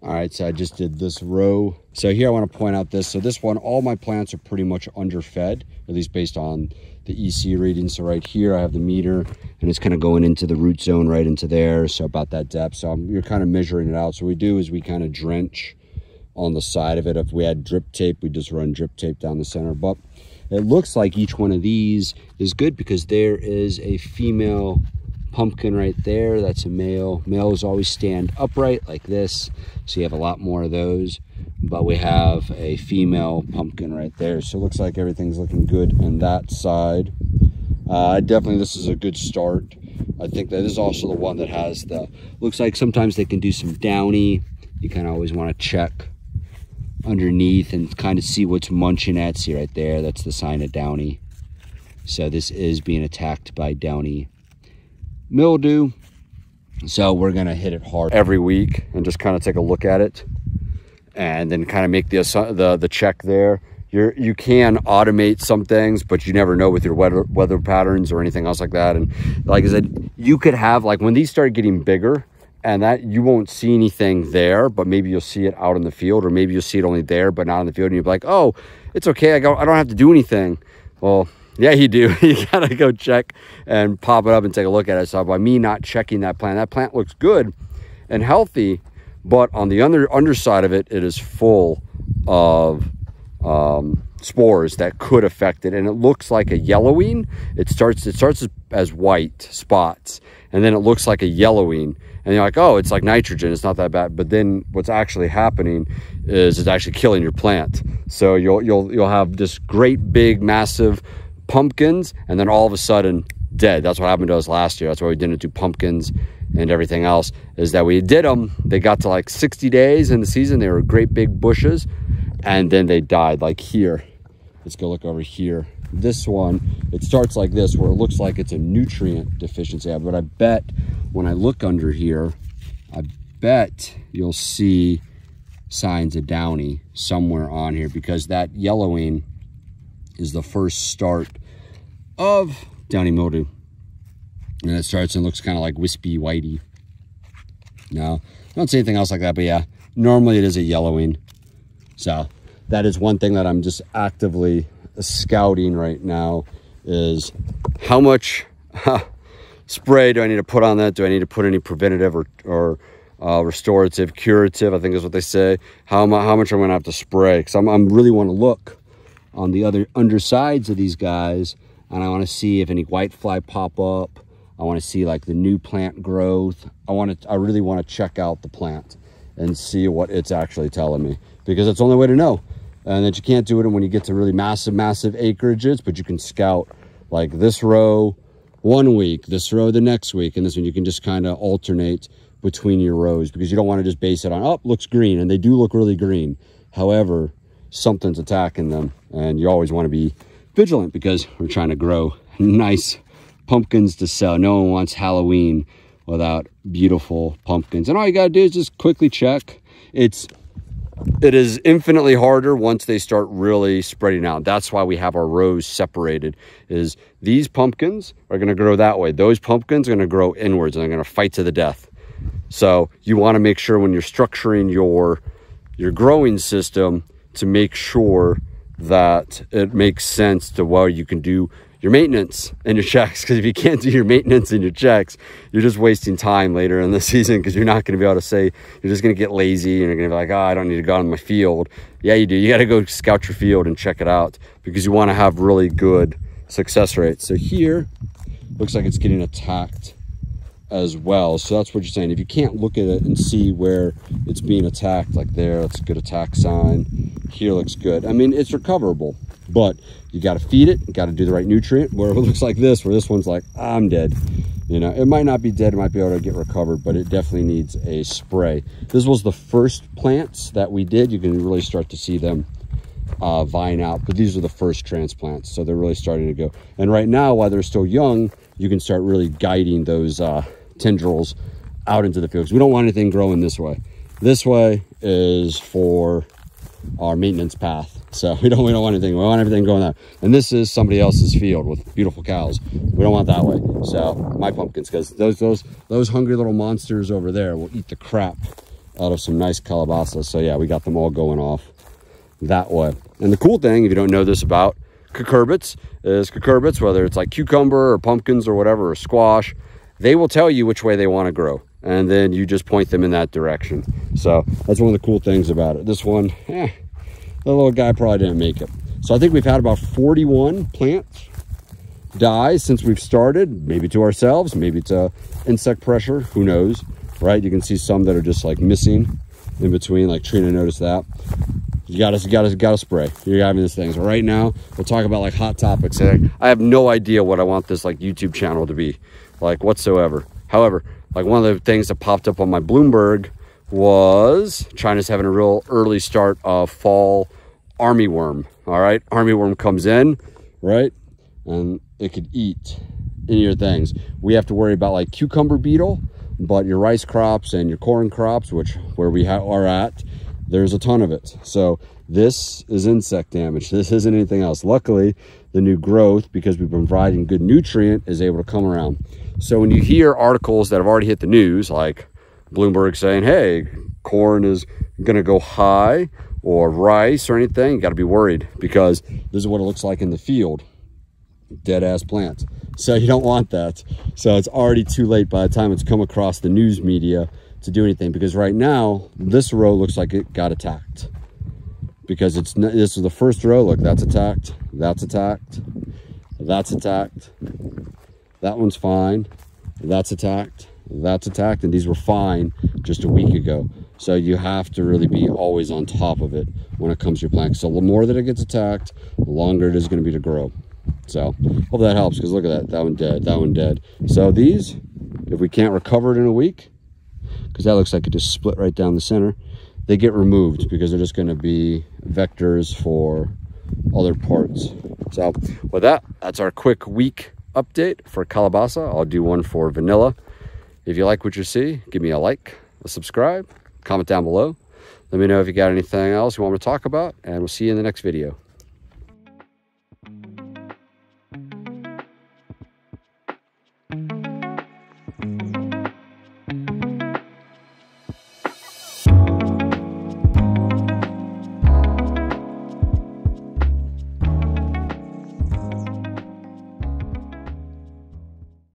All right, so I just did this row. So here I want to point out this. So this one, all my plants are pretty much underfed, at least based on the EC reading. So right here I have the meter, and it's kind of going into the root zone right into there. So about that depth. So you're kind of measuring it out. So what we do is we kind of drench on the side of it. If we had drip tape, we just run drip tape down the center. But it looks like each one of these is good because there is a female pumpkin right there. That's a male. Males always stand upright like this, so you have a lot more of those. But we have a female pumpkin right there, so it looks like everything's looking good on that side. Definitely this is a good start. I think that is also the one that has the, looks like sometimes they can do some downy. You kind of always want to check underneath and kind of see what's munching at. See right there, that's the sign of downy. So this is being attacked by downy mildew. So we're gonna hit it hard every week and just kind of take a look at it and then kind of make the check there. You can automate some things, but you never know with your weather patterns or anything else like that. And like I said, you could have, like when these start getting bigger, and that you won't see anything there, but maybe you'll see it out in the field, or maybe you'll see it only there but not in the field, and you'll be like, oh, it's okay, I don't have to do anything. Well, yeah, you do. You gotta go check and pop it up and take a look at it. So by me not checking that plant looks good and healthy, but on the underside of it, it is full of spores that could affect it, and it looks like a yellowing. It starts as white spots, and then it looks like a yellowing, and you're like, oh, it's like nitrogen, it's not that bad. But then what's actually happening is it's actually killing your plant. So you'll have this great big massive pumpkins, and then all of a sudden dead. That's what happened to us last year. That's why we didn't do pumpkins and everything else, is that we did them, they got to like 60 days in the season, they were great big bushes, and then they died. Like here, let's go look over here. This one, it starts like this, where it looks like it's a nutrient deficiency. But I bet when I look under here, I bet you'll see signs of downy somewhere on here, because that yellowing is the first start of downy mildew. And it starts and looks kind of like wispy whitey. No, I don't see anything else like that, but yeah, normally it is a yellowing. So that is one thing that I'm just actively scouting right now, is how much spray do I need to put on that? Do I need to put any preventative or restorative, curative, I think is what they say. How much I'm gonna have to spray, because I'm really want to look on the other undersides of these guys, and I want to see if any whitefly pop up. I want to see like the new plant growth. I really want to check out the plant and see what it's actually telling me, because it's the only way to know. And that you can't do it when you get to really massive acreages, but you can scout like this row one week, this row the next week, and this one you can just kind of alternate between your rows, because you don't want to just base it on, oh, looks green, and they do look really green. However, something's attacking them, and you always want to be vigilant, because we're trying to grow nice pumpkins to sell. No one wants Halloween without beautiful pumpkins. And all you got to do is just quickly check. It is infinitely harder once they start really spreading out. That's why we have our rows separated, is these pumpkins are going to grow that way. Those pumpkins are going to grow inwards, and they're going to fight to the death. So you want to make sure when you're structuring your growing system to make sure that it makes sense to where you can do your maintenance and your checks. Because if you can't do your maintenance and your checks, you're just wasting time later in the season, because you're not going to be able to say, you're just going to get lazy and you're going to be like, oh, I don't need to go out in my field. Yeah, you do. You got to go scout your field and check it out, because you want to have really good success rates. So here looks like it's getting attacked as well. So that's what you're saying. If you can't look at it and see where it's being attacked, like there, that's a good attack sign. Here looks good. I mean, it's recoverable, but you got to feed it. You got to do the right nutrient. Where it looks like this, where this one's like, I'm dead. You know, it might not be dead. It might be able to get recovered, but it definitely needs a spray. This was the first plants that we did. You can really start to see them vine out, but these are the first transplants, so they're really starting to go. And right now, while they're still young, you can start really guiding those tendrils out into the fields. We don't want anything growing this way. This way is for our maintenance path, so we don't want anything. We want everything going there. And this is somebody else's field with beautiful cows. We don't want that way. So my pumpkins, because those hungry little monsters over there will eat the crap out of some nice calabasas. So yeah, we got them all going off that way. And the cool thing, if you don't know this about cucurbits, is cucurbits, whether it's like cucumber or pumpkins or whatever, or squash, they will tell you which way they want to grow, and then you just point them in that direction. So that's one of the cool things about it. This one, the little guy probably didn't make it. So I think we've had about 41 plants die since we've started, maybe to ourselves, maybe to insect pressure, who knows, right? You can see some that are just like missing in between, like Trina noticed that. You gotta spray. You're having these things. Right now, we'll talk about like hot topics. I have no idea what I want this like YouTube channel to be, like whatsoever. However, like one of the things that popped up on my Bloomberg was China's having a real early start of fall armyworm. All right, armyworm comes in, right, and it could eat any of your things. We have to worry about like cucumber beetle, but your rice crops and your corn crops, which where we are at, there's a ton of it. So this is insect damage. This isn't anything else. Luckily, the new growth, because we've been providing good nutrient, is able to come around. So when you hear articles that have already hit the news, like Bloomberg saying, hey, corn is going to go high, or rice or anything, you got to be worried, because this is what it looks like in the field. Dead ass plants. So you don't want that. So it's already too late by the time it's come across the news media to do anything, because right now this row looks like it got attacked, because this is the first row. Look, that's attacked, that's attacked, that's attacked, that one's fine, that's attacked, that's attacked, and these were fine just a week ago. So you have to really be always on top of it when it comes to your plant. So the more that it gets attacked, the longer it is going to be to grow. So hope that helps, because look at that one dead, that one dead. So these, if we can't recover it in a week, because that looks like it just split right down the center, they get removed, because they're just going to be vectors for other parts. So with that, that's our quick week update for calabasa. I'll do one for vanilla. If you like what you see, give me a like, a subscribe, comment down below. Let me know if you got anything else you want me to talk about, and we'll see you in the next video.